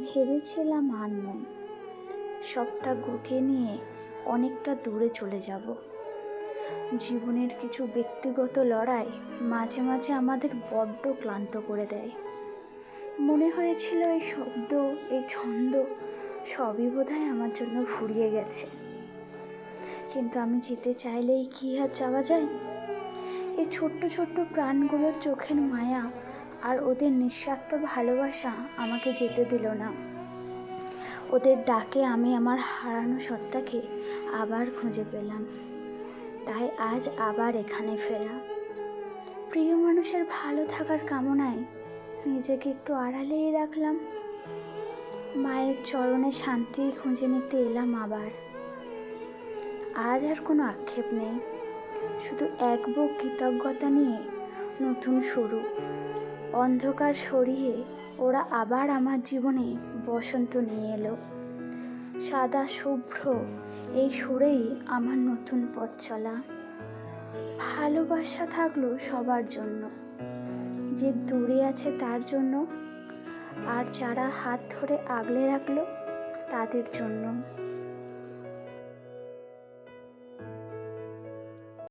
ভেবেছিলাম আর নয়, সবটা গুটিয়ে নিয়ে অনেকটা দূরে চলে যাব। জীবনের কিছু ব্যক্তিগত লড়াই মাঝে মাঝে আমাদের বড্ড ক্লান্ত করে দেয়। মনে হয়েছিল এই শব্দ, এই ছন্দ সবই বোধহয় আমার জন্য ফুরিয়ে গেছে। কিন্তু আমি যেতে চাইলেই কি আর যাওয়া যায়? এই ছোট্ট ছোট্ট প্রাণগুলোর চোখের মায়া আর ওদের নিঃস্বার্থ ভালোবাসা আমাকে যেতে দিল না। ওদের ডাকে আমি আমার হারানো সত্তাকে আবার খুঁজে পেলাম। তাই আজ আবার এখানে ফেরা। প্রিয় মানুষের ভালো থাকার কামনায় নিজেকে একটু আড়ালেই রাখলাম। মায়ের চরণে শান্তি খুঁজে নিতে এলাম আবার। আজ আর কোনো আক্ষেপ নেই, শুধু এক বুক কৃতজ্ঞতা নিয়ে নতুন শুরু। অন্ধকার সরিয়ে ওরা আবার আমার জীবনে বসন্ত নিয়ে এলো। সাদা শুভ্র এই সুরেই আমার নতুন পথ চলা। ভালোবাসা থাকলো সবার জন্য, যে দূরে আছে তার জন্য, আর যারা হাত ধরে আগলে রাখলো তাদের জন্য।